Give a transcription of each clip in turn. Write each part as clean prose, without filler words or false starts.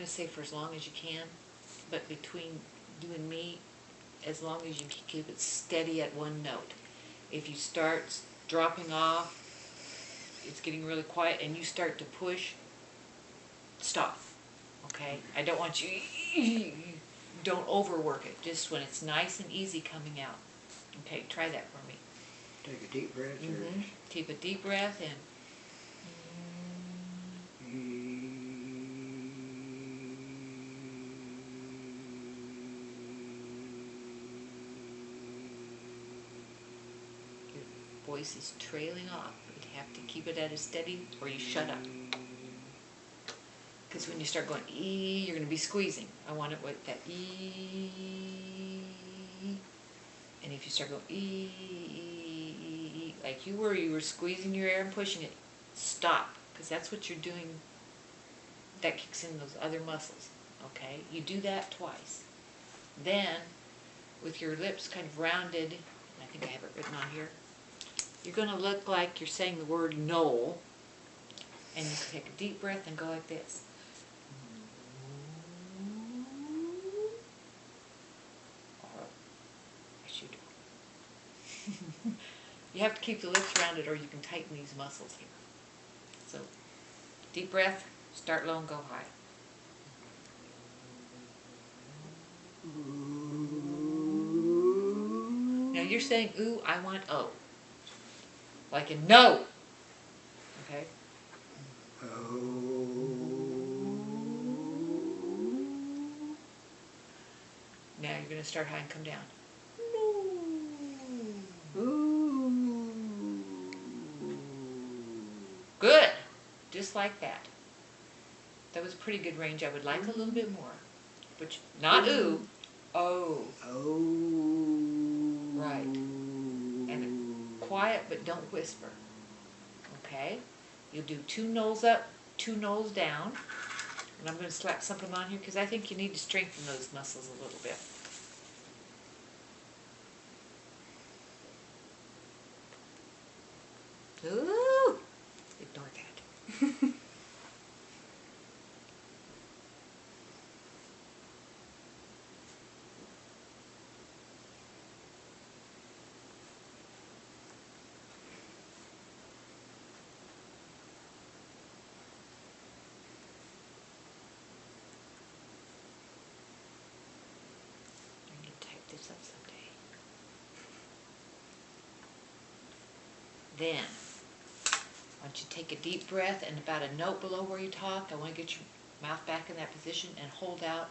to say for as long as you can, but between you and me, as long as you keep it steady at one note. If you start dropping off, it's getting really quiet, and you start to push, stop. Okay? I don't want you, don't overwork it, just when it's nice and easy coming out. Okay, try that for me. Take a deep breath. Keep a deep breath and your voice is trailing off. You have to keep it at a steady or you shut up. Because when you start going E, you're going to be squeezing. I want it with that E. And if you start going E, like you were squeezing your air and pushing it, stop. Because that's what you're doing. That kicks in those other muscles. Okay? You do that twice. Then, with your lips kind of rounded, I think I have it written on here, you're going to look like you're saying the word Noel. And you can take a deep breath and go like this. Yes, you do. You have to keep the lips rounded or you can tighten these muscles here. So, deep breath, start low and go high. Now you're saying ooh, I want O. Like in no. Okay? Now you're going to start high and come down. Good. Just like that. That was a pretty good range. I would like a little bit more. But not ooh. Oh. Right. And quiet, but don't whisper. Okay? You'll do 2 nose up, 2 nose down. And I'm going to slap something on here because I think you need to strengthen those muscles a little bit. Ooh! Ignore that. I need to type this up someday. Then, I want you to take a deep breath and about a note below where you talked, I want to get your mouth back in that position and hold out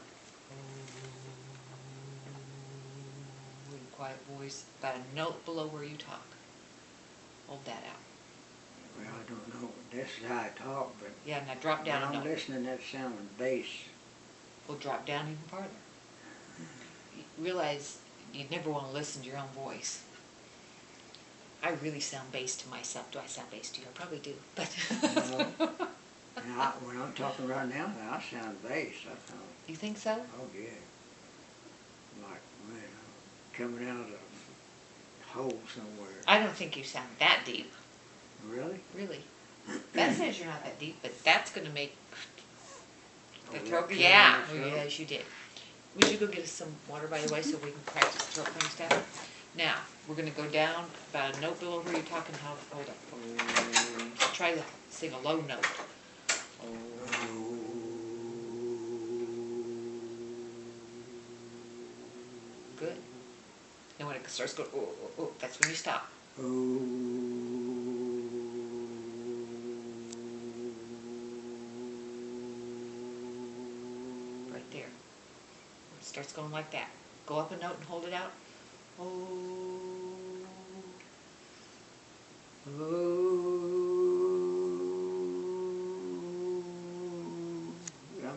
with a quiet voice, about a note below where you talk. Hold that out. Well, I don't know. This is how I talk, but yeah, now drop down a note. I'm listening, that sounding bass. Well, drop down even farther. You realize you never want to listen to your own voice. I really sound bass to myself. Do I sound bass to you? I probably do. But No. When I'm talking right now, I sound bass. You think so? Oh, yeah. Like, man, I'm coming out of a hole somewhere. I don't think you sound that deep. Really? Really. That says you're not that deep, but that's going to make the throat. Yeah. Yeah. Oh, yes, you did. We should go get us some water, by the way, so we can practice throat clearing stuff. Now, we're going to go down about a note below where you're talking. Hold up. So try to sing a low note. Good. And when it starts going, oh, oh, oh, that's when you stop. Right there. When it starts going like that. Go up a note and hold it out. I'm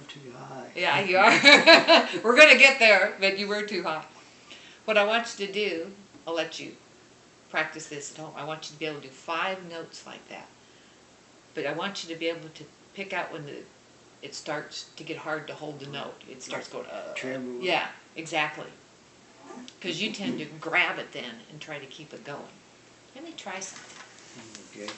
too high. Yeah, you are. We're going to get there, but you were too high. What I want you to do, I'll let you practice this at home. I want you to be able to do 5 notes like that. But I want you to be able to pick out when it starts to get hard to hold the note. It starts going, Tremble. Yeah, exactly. Because you tend to grab it then and try to keep it going. Let me try something. Okay.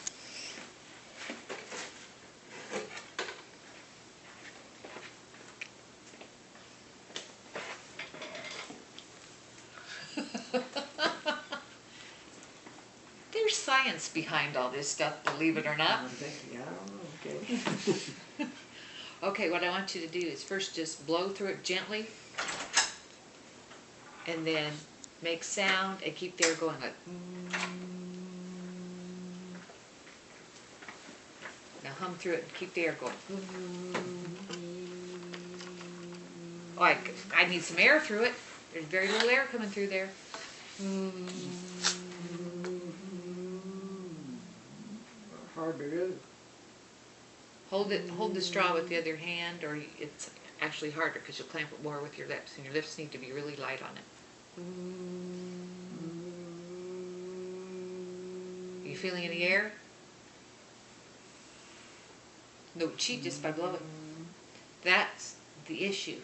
science behind all this stuff, believe it or not. Yeah, I don't know, okay. Okay, what I want you to do is first just blow through it gently, and then make sound and keep the air going like. Now hum through it and keep the air going. Oh, I need some air through it. There's very little air coming through there. Hard to do. Hold the straw with the other hand, or it's actually harder because you'll clamp it more with your lips, and your lips need to be really light on it. Are you feeling any air? No, cheat just by blowing. That's the issue.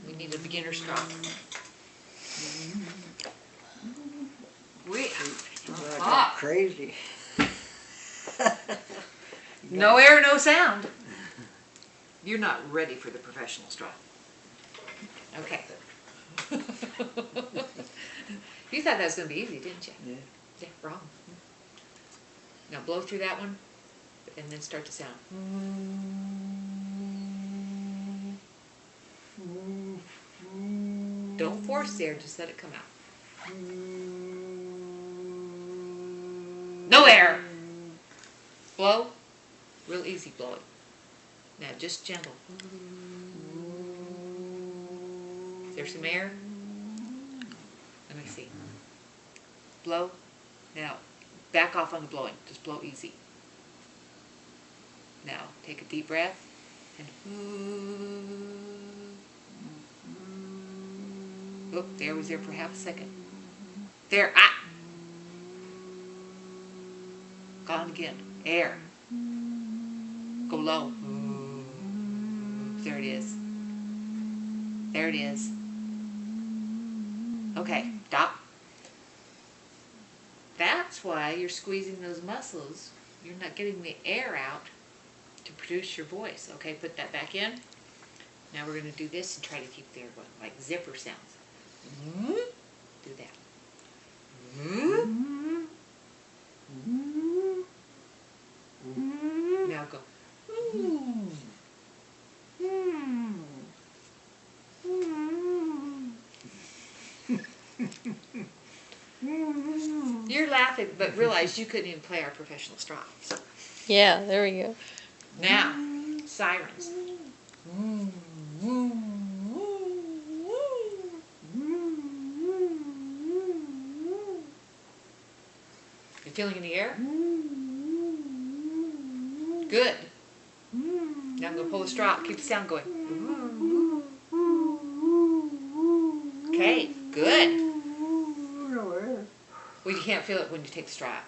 We need a beginner straw. Crazy. No air, no sound. You're not ready for the professional straw. Okay. You thought that was going to be easy, didn't you? Yeah. Yeah, wrong. Now blow through that one, and then start to sound. Don't force the air, just let it come out. No air! Blow. Real easy blowing. Now just gentle. Is there some air? Let me see. Blow. Now back off on the blowing. Just blow easy. Now take a deep breath and oh, the air was there for half a second. There. Ah! Gone again. Air. Go low. There it is. There it is. Okay, stop. That's why you're squeezing those muscles. You're not getting the air out to produce your voice. Okay, put that back in. Now we're going to do this and try to keep the air going, like zipper sounds. Do that. Now go. You're laughing, but realize you couldn't even play our professional straw. So. Yeah, there we go. Now, sirens. You feeling in the air? Good. Now I'm going to pull the straw out. Keep the sound going. Okay, good. Well, you can't feel it when you take the straw out.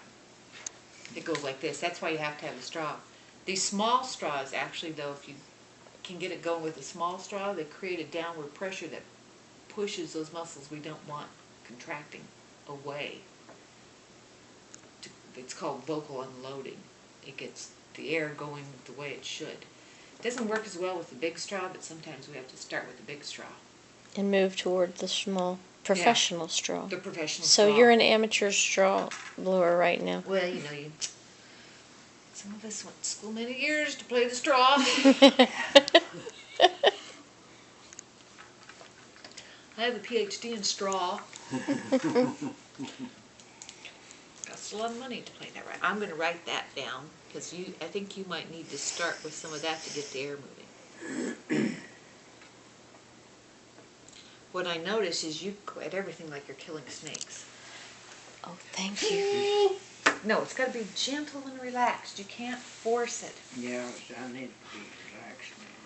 It goes like this. That's why you have to have a straw. These small straws, actually, though, if you can get it going with a small straw, they create a downward pressure that pushes those muscles we don't want contracting away. It's called vocal unloading. It gets the air going the way it should. It doesn't work as well with the big straw, but sometimes we have to start with the big straw. And move toward the small professional straw. The professional So straw. you're an amateur straw blower right now. Well, you know, some of us went to school many years to play the straw. I have a PhD in straw. Costs a lot of money to play that right. I'm going to write that down because I think you might need to start with some of that to get the air moving. What I notice is you go at everything like you're killing snakes. Oh, thank you. No, it's got to be gentle and relaxed. You can't force it. Yeah, I need to be relaxed now.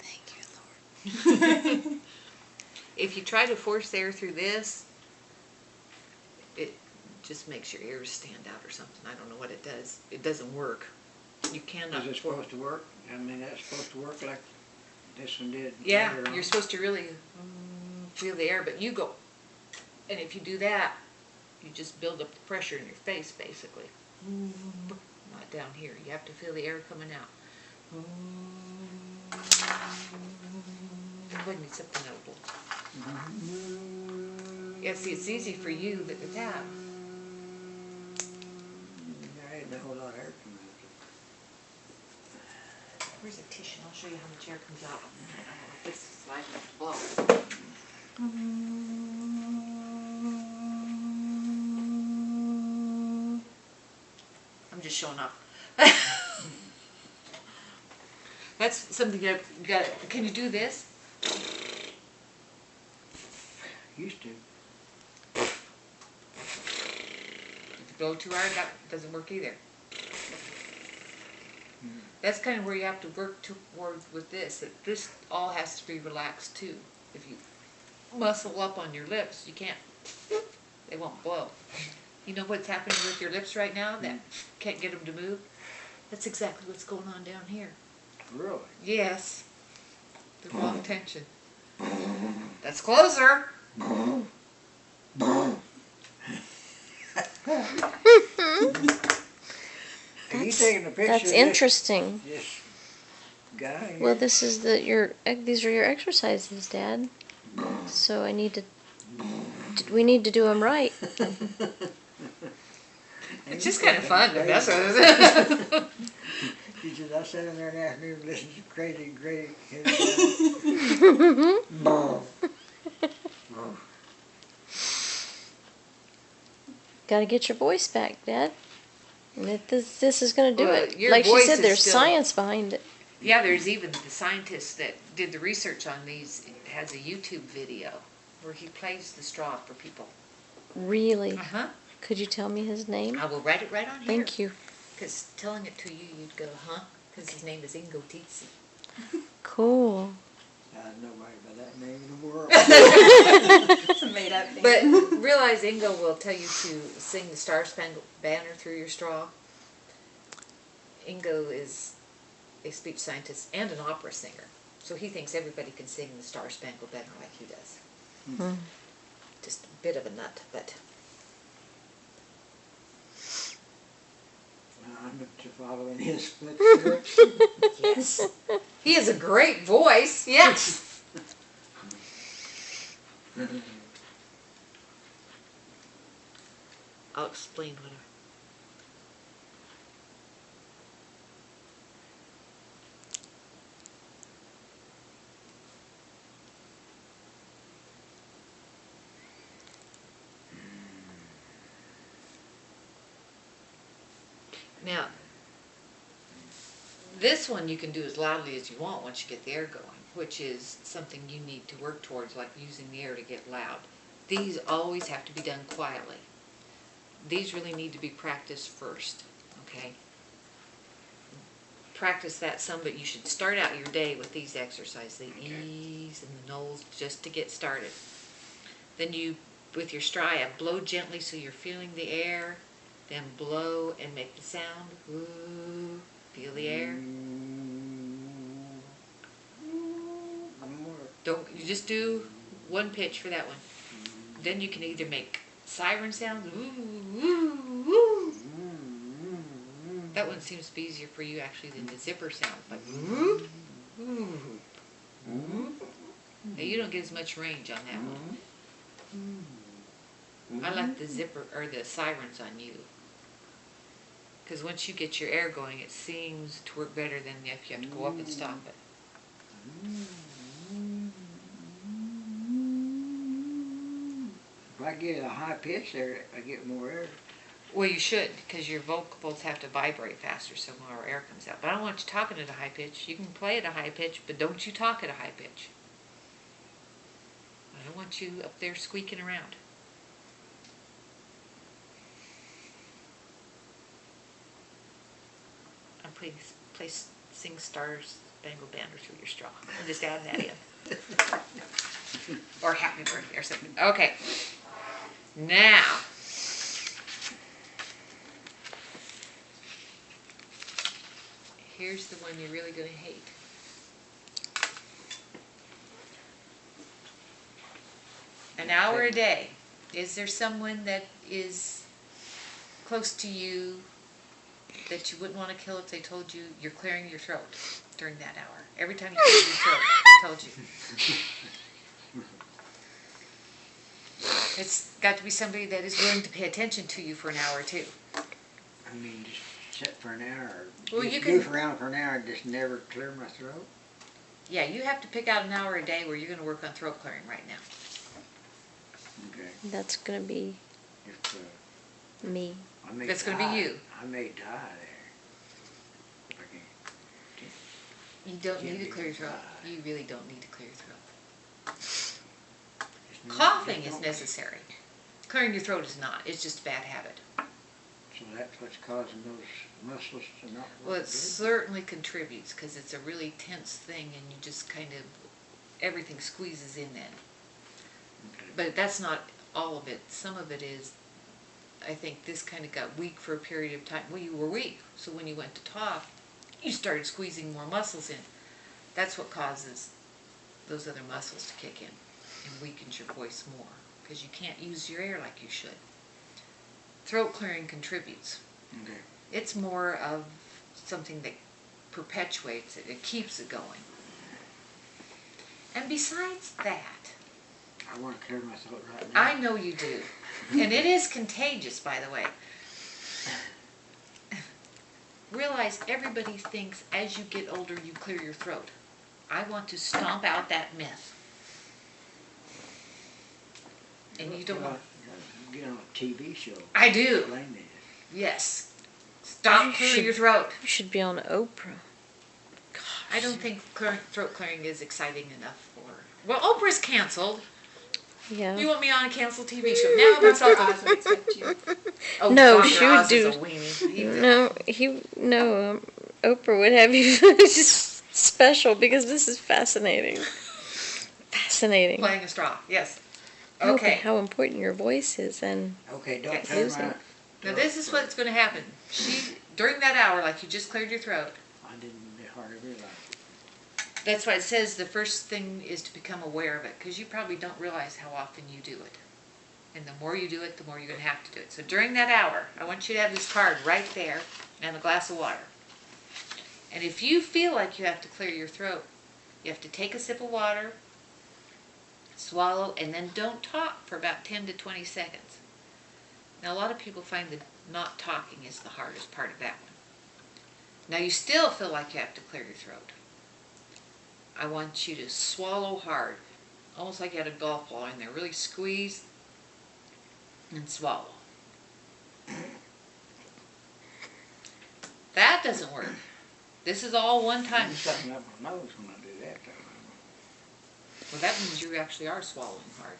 Thank you, Lord. If you try to force air through this, it just makes your ears stand out or something. I don't know what it does. It doesn't work. You cannot. Is it supposed to work? I mean, that's supposed to work like this one did. Yeah, later on? you're supposed to really feel the air, but you go. And if you do that, you just build up the pressure in your face, basically. Not down here. You have to feel the air coming out. I need something notable. Yeah, see, it's easy for you with that. There ain't a whole lot of air coming Where's a tissue? I'll show you how much air comes out. This is light enough to blow. I'm just showing off. That's something you got. Can you do this? Used to. If you blow too hard, that doesn't work either. That's kind of where you have to work towards with this. That this all has to be relaxed too. If you muscle up on your lips, you can't. They won't blow. You know what's happening with your lips right now? That can't get them to move. That's exactly what's going on down here. Really? Yes. The wrong tension. That's closer. Are you taking a picture That's of interesting. this guy here? Well, this is these are your exercises, Dad. So we need to do them right. It's just kind of fun to mess with. He says, I sat in there in the afternoon and listened to crazy, great. Got to get your voice back, Dad. And this is going to do Well, it. your Like she voice said, is there's still- science behind it. Yeah, there's even the scientist that did the research on these has a YouTube video where he plays the straw for people. Really? Uh-huh. Could you tell me his name? I will write it right on here. Thank you. Because telling it to you, you'd go, huh? Because his name is Ingo Tietze. Cool. I know nobody by that name in the world. It's a made up thing. But realize Ingo will tell you to sing the Star Spangled Banner through your straw. Ingo is a speech scientist and an opera singer. So he thinks everybody can sing the Star Spangled Banner like he does. Hmm. Just a bit of a nut, but... I'm to follow in his footsteps. Yes. He has a great voice. Yes. I'll explain what Now, this one you can do as loudly as you want once you get the air going, which is something you need to work towards, like using the air to get loud. These always have to be done quietly. These really need to be practiced first, okay? Practice that some, but you should start out your day with these exercises, the E's and the No's, just to get started. Then you, with your stria, blow gently so you're feeling the air, then blow and make the sound. Ooh, feel the air. Don't, you just do one pitch for that one. Then you can either make siren sounds, ooh, ooh, ooh. That one seems to be easier for you actually than the zipper sound, like ooh, ooh, ooh. Now you don't get as much range on that one. I like the zipper or the sirens on you. Because once you get your air going, it seems to work better than if you have to go up and stop it. If I get a high pitch there, I get more air. Well, you should, because your vocals have to vibrate faster so more air comes out. But I don't want you talking at a high pitch. You can play at a high pitch, but don't you talk at a high pitch. I don't want you up there squeaking around. And please sing Stars Spangled Banner through your straw. And just add that in. Or Happy Birthday or something. Okay. Now. Here's the one you're really going to hate. An hour a day. Is there someone that is close to you that you wouldn't want to kill if they told you you're clearing your throat during that hour? Every time you clear your throat, they told you. It's got to be somebody that is willing to pay attention to you for an hour too. I mean, just sit for an hour, Well, just you can- goof around for an hour and just never clear my throat? Yeah, you have to pick out an hour a day where you're going to work on throat clearing right now. Okay. That's gonna be If, me. I may That's gonna be die. you. I may die there. If I can't. You don't Can't need to be clear your throat. dry. You really don't need to clear your throat. It's not- Coughing it is don't- necessary. Clearing your throat is not. It's just a bad habit. So that's what's causing those muscles to not Well, work it good? certainly contributes because it's a really tense thing and you just kind of, everything squeezes in then. Okay. But that's not all of it. Some of it is, I think this kind of got weak for a period of time. Well, you were weak, so when you went to talk, you started squeezing more muscles in. That's what causes those other muscles to kick in and weakens your voice more because you can't use your air like you should. Throat clearing contributes. Okay. It's more of something that perpetuates it. It keeps it going. And besides that, I want to clear my throat right now. I know you do. And it is contagious, by the way. Realize everybody thinks as you get older you clear your throat. I want to stomp out that myth. And you don't want... Get on a TV show. I do. Explain this. Yes. Stop You clearing should- your throat. You should be on Oprah. I don't think throat clearing is exciting enough for... Well, Oprah's canceled. Yeah. You want me on a canceled TV show? Now I'm Dr. talking... Oz would accept you. Oh, No, Dr. she would Oz is do- a weenie. Oprah would have you just special because this is fascinating. Fascinating. Playing a straw, yes. How- Okay. How important your voice is and Okay, don't Yes. clear Use my it. Now this is what's going to happen. During that hour, like you just cleared your throat, I didn't hardly realize it. that's why it says the first thing is to become aware of it, because you probably don't realize how often you do it. And the more you do it, the more you're going to have to do it. So during that hour, I want you to have this card right there and a glass of water. And if you feel like you have to clear your throat, you have to take a sip of water, swallow, and then don't talk for about 10 to 20 seconds. Now a lot of people find that not talking is the hardest part of that one. Now you still feel like you have to clear your throat. I want you to swallow hard, almost like you had a golf ball in there. Really squeeze and swallow. That doesn't work. This is all one time. There's something up my nose when I do that. Well, that means you actually are swallowing hard.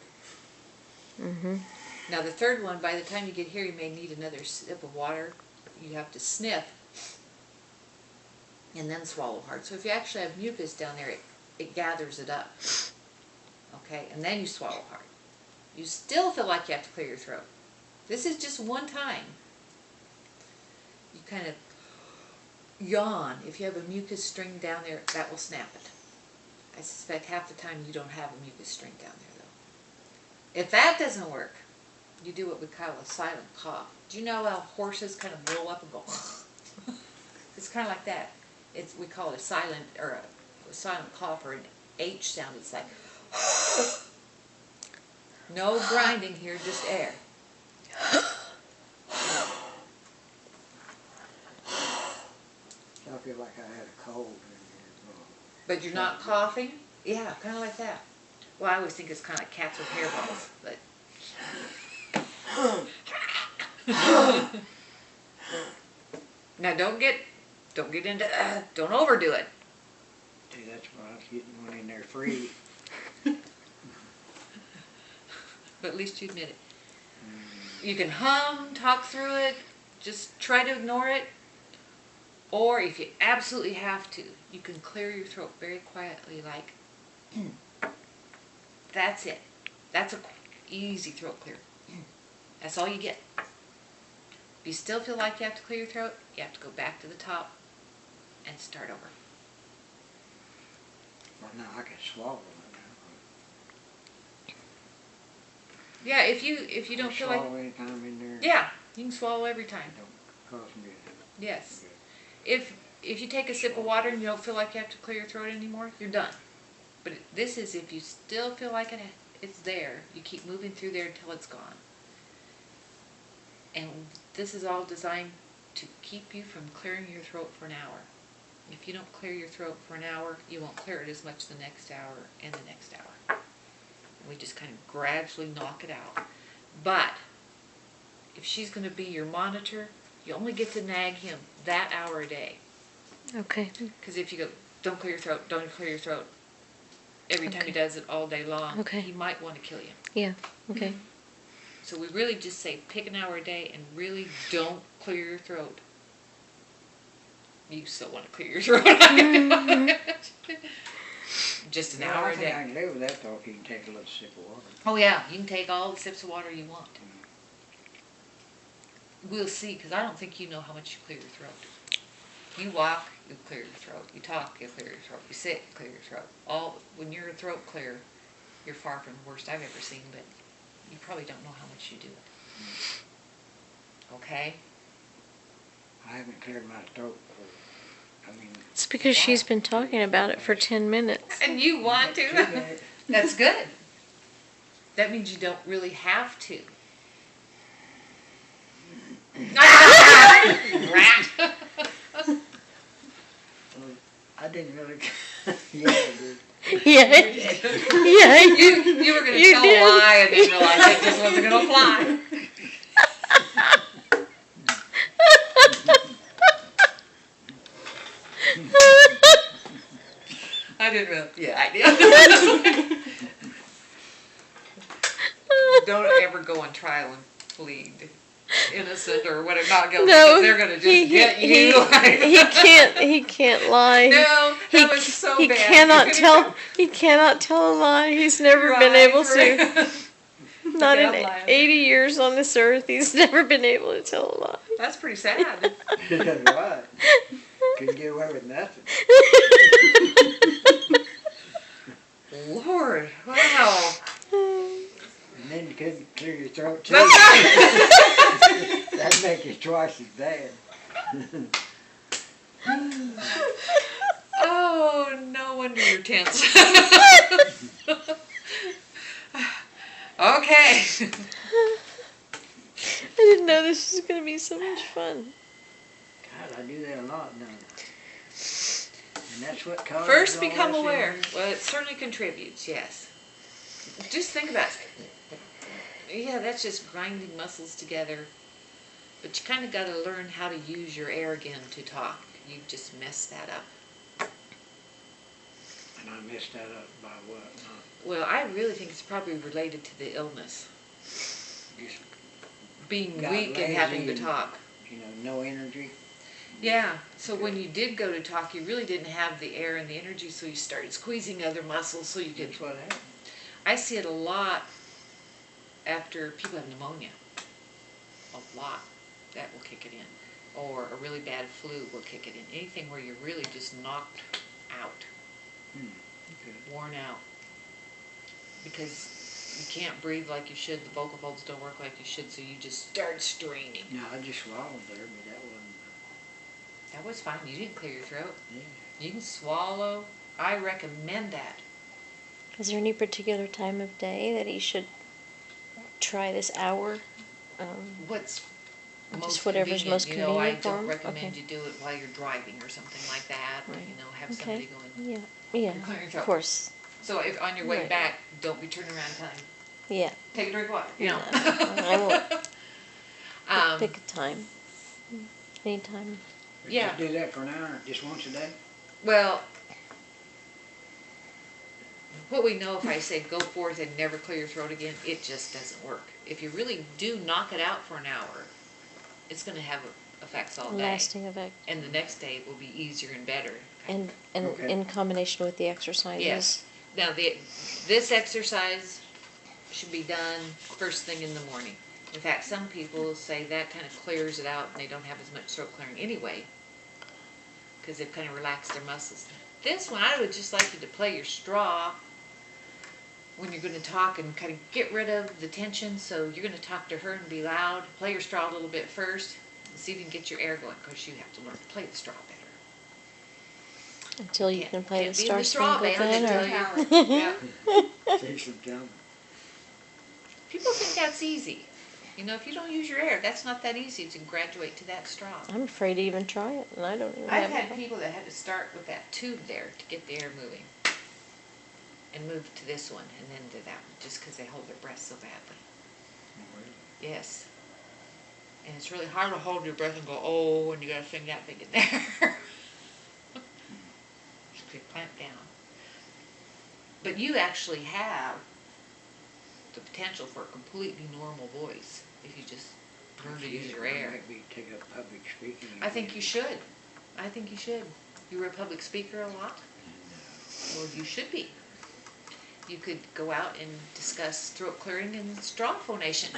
mhm. Now the third one, by the time you get here, you may need another sip of water. You have to sniff and then swallow hard. So if you actually have mucus down there, it gathers it up. Okay, and then you swallow hard. You still feel like you have to clear your throat. This is just one time. You kind of yawn. If you have a mucus string down there, that will snap it. I suspect half the time you don't have a mucus string down there though. If that doesn't work, you do what we call a silent cough. Do you know how horses kind of blow up and go? It's kind of like that. We call it a silent cough or an H sound. It's like no grinding here, just air. I feel like I had a cold in here. But you're not coughing? Yeah, kind of like that. Well, I always think it's kind of like cats with hairballs, but. Now don't get into, don't overdo it. See, that's why I was getting one in there free. But at least you admit it. You can hum, talk through it, just try to ignore it. Or if you absolutely have to, you can clear your throat very quietly like, that's it. That's a easy throat clear. That's all you get. If you still feel like you have to clear your throat, you have to go back to the top and start over. Well, now I can swallow it now. Yeah, if you don't feel like, Swallow any time in there? yeah, you can swallow every time. Don't cause me to. Yes. If you take a sip of water and you don't feel like you have to clear your throat anymore, you're done. But this is if you still feel like it's there. You keep moving through there until it's gone. And this is all designed to keep you from clearing your throat for an hour. If you don't clear your throat for an hour, you won't clear it as much the next hour and the next hour. We just kind of gradually knock it out. But if she's going to be your monitor, you only get to nag him that hour a day. Okay. Because if you go, don't clear your throat, don't clear your throat, every time he Okay. does it all day long, Okay. he might want to kill you. Yeah. Okay. So we really just say pick an hour a day and really don't clear your throat. You still want to clear your throat. Just an hour I a think I day. can live with that though, if you can take a little sip of water. Oh yeah, you can take all the sips of water you want. We'll see, because I don't think you know how much you clear your throat. You walk, you clear your throat. You talk, you clear your throat. You sit, you clear your throat. When you're throat clear, you're far from the worst I've ever seen, but you probably don't know how much you do it. Okay? I haven't cleared my throat for, It's because she's been talking about it for 10 minutes. And you want Two to? minutes. That's good. That means you don't really have to. Rat. I didn't really, yeah, I did. Yeah. Yeah. You were going to You tell did. a lie and then realize it just wasn't going to fly. I didn't really. Yeah, I did. Don't ever go on trial and plead innocent or whatever, not guilty, No, because they're going to just get you. he can't lie. No, he, that was so he bad. cannot tell a lie. He's never been able to. Not in Can't lie. 80 years on this earth, he's never been able to tell a lie. That's pretty sad. That's right. Couldn't get away with nothing. Lord, wow. And then you couldn't clear your throat too. That's right. That'd make it twice as bad. Oh, no wonder you're tense. Okay. I didn't know this was going to be so much fun. God, I do that a lot now. And that's what causes First, all become this aware. illness. Well, it certainly contributes, yes. Just think about it. Yeah, that's just grinding muscles together. But you kind of got to learn how to use your air again to talk. You just messed that up. And I messed that up by what? Well, I really think it's probably related to the illness. Just, Being Got weak and having to lazy and- talk. no energy. Yeah, so when you did go to talk, you really didn't have the air and the energy, so you started squeezing other muscles so you could. That's what happened. I see it a lot after people have pneumonia. A lot. That will kick it in. Or a really bad flu will kick it in. Anything where you're really just knocked out, Okay. worn out. Because you can't breathe like you should, the vocal folds don't work like you should, so you just start straining. No, I just swallowed there, but that wasn't. That was fine. You didn't clear your throat. Yeah. You can swallow. I recommend that. Is there any particular time of day that he should try this hour? What's Just most whatever's convenient. most You know, I convenient for don't him? recommend Okay. you do it while you're driving or something like that. Right. You know, have Okay. somebody going. Yeah. Yeah. Clear your Of throat. course. So if on your way Right. back, don't be turning around and telling him, Yeah. take a drink of water. You know. No, I won't. um, Pick a time. Anytime. Yeah. Just do that for an hour, just once a day. well, what we know, if I say go forth and never clear your throat again, it just doesn't work. If you really do knock it out for an hour, it's going to have effects all day. Lasting effect. And the next day will be easier and better. And Okay. in combination with the exercises. Yes. Now, this exercise should be done first thing in the morning. In fact, some people say that kind of clears it out and they don't have as much throat clearing anyway because they've kind of relaxed their muscles. This one, I would just like you to play your straw when you're going to talk and kind of get rid of the tension. So you're going to talk to her and be loud. Play your straw a little bit first and see if you can get your air going because you have to learn to play the straw better. Until you Can't- can play can't the be in Star the straw Spangled band Banner. until you- yeah. Take some time. People think that's easy. You know, if you don't use your air, that's not that easy to graduate to that strong. I'm afraid to even try it, and I don't even I've have had a- people that had to start with that tube there to get the air moving. And move to this one and then to that one, just because they hold their breath so badly. Yes. And it's really hard to hold your breath and go, oh, and you gotta sing that big in there. Just get clamped down. But you actually have the potential for a completely normal voice if you just learn to use your air. Maybe take up public speaking. I think you should. I think you should. You were a public speaker a lot? Well, you should be. You could go out and discuss throat clearing and straw phonation.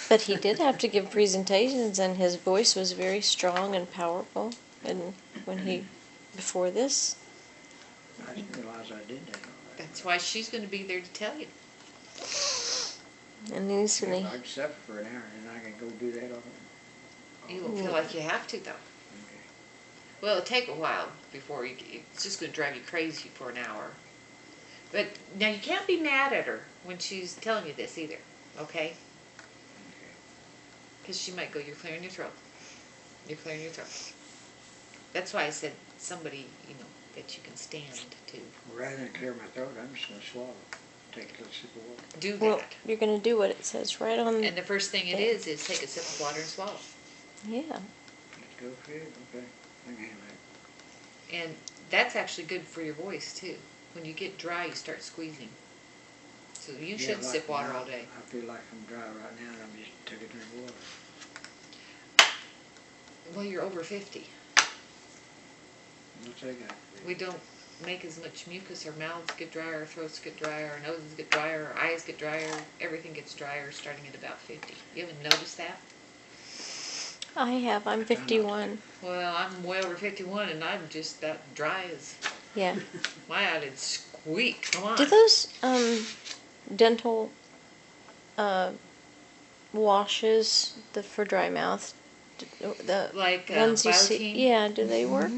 But he did have to give presentations, and his voice was very strong and powerful. And when he, before this, I didn't realize I did that already. That's why she's going to be there to tell you. and he's If gonna, I'd suffer for an hour, then I can go do that all. You won't feel like you have to, though. Okay. Well, it'll take a while before you. It's just going to drive you crazy for an hour. But now you can't be mad at her when she's telling you this either, okay? Because she might go, "You're clearing your throat. You're clearing your throat." That's why I said somebody, that you can stand to Rather than clear my throat, I'm just gonna swallow. Take a little sip of water. do well, that. you're gonna do what it says right on. And the first thing it is take a sip of water and swallow. Yeah. Let's go for it, okay. I can handle that. And that's actually good for your voice too. When you get dry, you start squeezing. So you Yeah, should like sip water now, all day. I feel like I'm dry right now and I'm just taking a drink of water. Well, you're over 50. What's that got? We don't make as much mucus. Our mouths get drier, our throats get drier, our noses get drier, our eyes get drier. Everything gets drier starting at about 50. You haven't noticed that? I have. I'm 51. Well, I'm way over 51 and I'm just that dry as Yeah. my eyelids squeak. Come on. Do those dental washes for dry mouth, the Like ones you see? Biotine? Yeah. Do they work?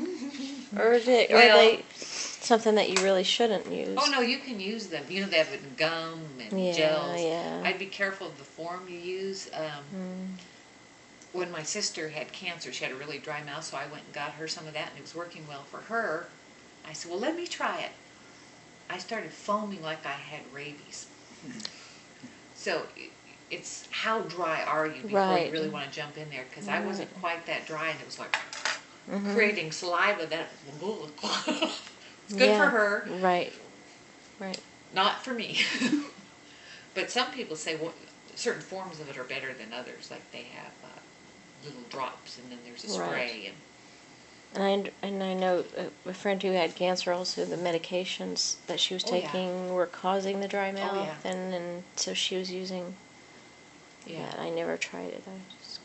Or are Well- they something that you really shouldn't use? Oh no, you can use them. You know, they have it in gum and Yeah, gels. yeah. I'd be careful of the form you use. Mm. When my sister had cancer, she had a really dry mouth, so I went and got her some of that, and it was working well for her. I said, well, let me try it. I started foaming like I had rabies. So it's how dry are you before Right. you really want to jump in there, because I wasn't quite that dry, and it was like Mhm. creating saliva that it's good Yeah. for her. Right. Right. Not for me. But some people say certain forms of it are better than others. Like they have little drops, and then there's a Right. spray. And I know a friend who had cancer also, the medications that she was Oh, yeah. taking were causing the dry mouth, yeah. and so she was using Yeah, that. I never tried it. I just,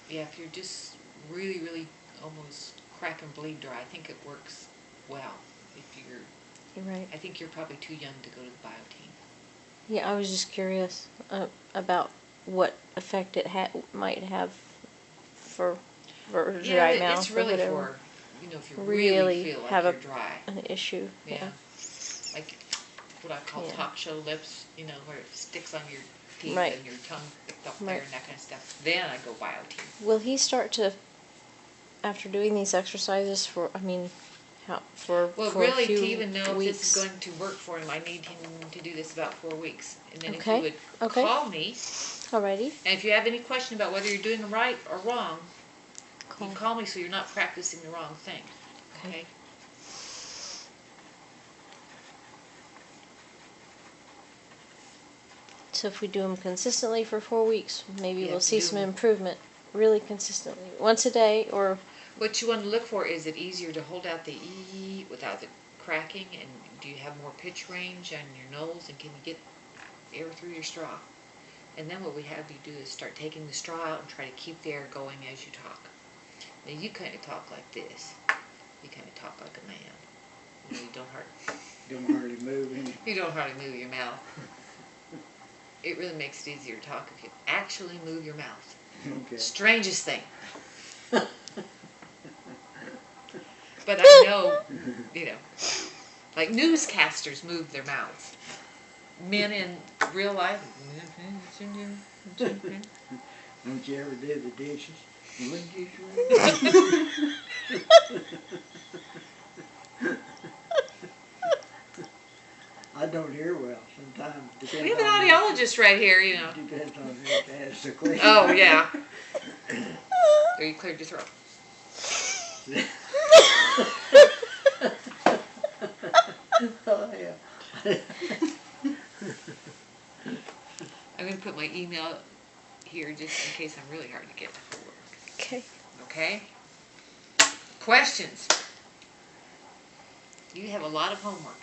yeah. If you're just really, really almost crack and bleed dry, I think it works well. If you're right. I think you're probably too young to go to the Biotine. Yeah, I was just curious about what effect it might have for dry mouth it's or really whatever. for if you Really really feel like have you're a- dry. An issue. Yeah. Like what I call Yeah. talk show lips, where it sticks on your teeth Right. and your tongue picked up there Right. and that kind of stuff. Then I go Biotine. Will he start to, after doing these exercises for Well, for really, a few to even know weeks? if this is going to work for him, I need him to do this about 4 weeks. And then Okay, if you would okay. call me, Alrighty. and if you have any question about whether you're doing it right or wrong, Cool. you call me so you're not practicing the wrong thing. Okay. Okay? So if we do them consistently for 4 weeks, maybe Yeah, we'll if see you do some 'em- improvement. Really consistently, once a day, or What you want to look for is it easier to hold out the E without the cracking, and do you have more pitch range on your nose, and can you get air through your straw? And then what we have you do is start taking the straw out and try to keep the air going as you talk. Now you kind of talk like this. You kind of talk like a man. You Don't hardly move any. you don't hardly move your mouth. It really makes it easier to talk if you actually move your mouth. Okay. Strangest thing. But I know, like newscasters move their mouths. Men in real life. Don't you ever do the dishes? Wouldn't you, I don't hear well sometimes. Depends We have an on audiologist right here, you know. Depends on who asks the question. Oh, yeah. There, you cleared your throat. Oh, yeah. I'm going to put my email here just in case I'm really hard to get for work. Okay. Okay? Questions? You have a lot of homework.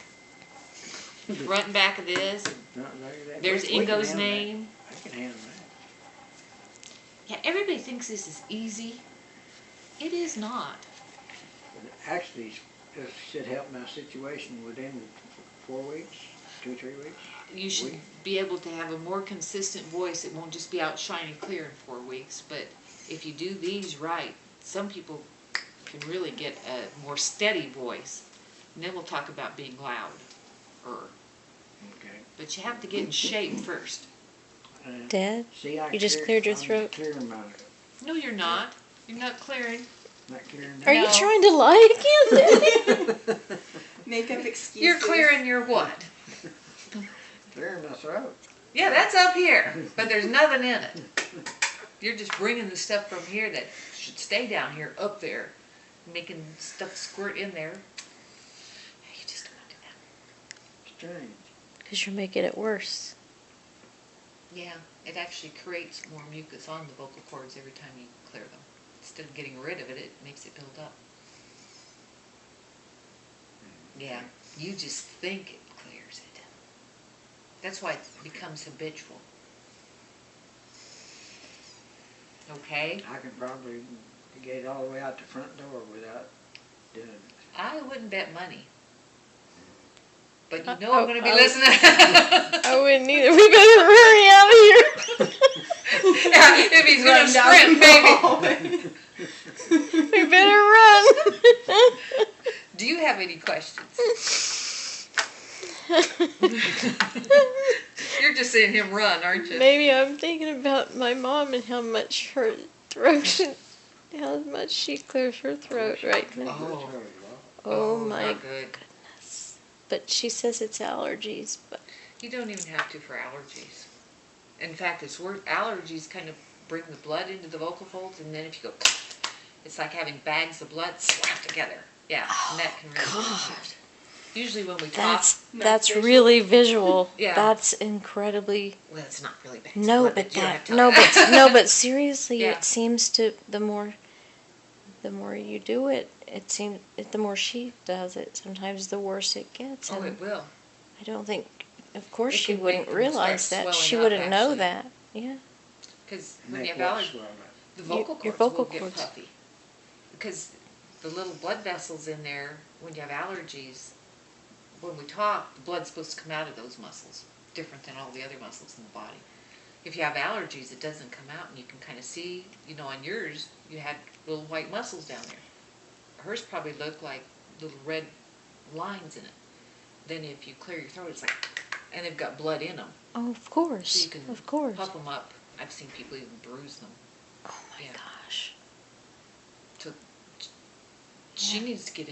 Front and back of this. No, that- There's we can Ingo's handle that. name. I can handle that. Yeah, everybody thinks this is easy. It is not. But actually, this should help my situation within 4 weeks, 2 or 3 weeks. You should We- be able to have a more consistent voice. It won't just be out shining clear in 4 weeks. But if you do these right, some people can really get a more steady voice. And then we'll talk about being loud. Okay. But you have to get in shape first. Dad, See, You just cleared your I'm throat? clearing my, No, you're not. You're not clearing. not clearing are you No. trying to lie again, Daddy? Make up excuses. You're clearing your what? clearing my throat. Yeah, that's up here, but there's nothing in it. You're just bringing the stuff from here that should stay down here up there, making stuff squirt in there. You just don't want to do that. Strange. Because you're making it worse. Yeah, it actually creates more mucus on the vocal cords every time you clear them. Instead of getting rid of it, it makes it build up. Yeah, you just think it clears it. That's why it becomes habitual. Okay? I could probably get it all the way out the front door without doing it. I wouldn't bet money. But you know Oh, I'm going to be oh. listening. I wouldn't either. We gotta hurry out of here. Yeah, if he's going to Run down sprint, the maybe. We better run. Do you have any questions? You're just seeing him run, aren't you? Maybe I'm thinking about my mom and how much her throat, how much she clears her throat right now. Oh. Oh my not good. goodness. But she says it's allergies, but You don't even have to for allergies. In fact, it's worse. Allergies kind of bring the blood into the vocal folds, and then if you go, it's like having bags of blood slapped together. Yeah, and that can really. God. Usually when we talk, that's visual. really visual. Yeah. That's incredibly well, it's not really bags no, of blood. but you don't have that to- no, but no, but seriously, Yeah. it seems to the more you do it, it seems the more she does it. Sometimes the worse it gets. Oh, and it will. I don't think. Of course, It she can wouldn't make them realize start that. She swelling up, wouldn't know actually. that. Yeah. Because when you have allergies, the vocal your cords vocal will get cords. puffy. Because the little blood vessels in there, when you have allergies, when we talk, the blood's supposed to come out of those muscles, different than all the other muscles in the body. If you have allergies, it doesn't come out, and you can kind of see, on yours, you had little white muscles down there. Hers probably looked like little red lines in it. Then if you clear your throat, it's like, and they've got blood in them. Oh, of So course. you can Of course. puff them up. I've seen people even bruise them. Oh my Yeah. gosh. So she needs to get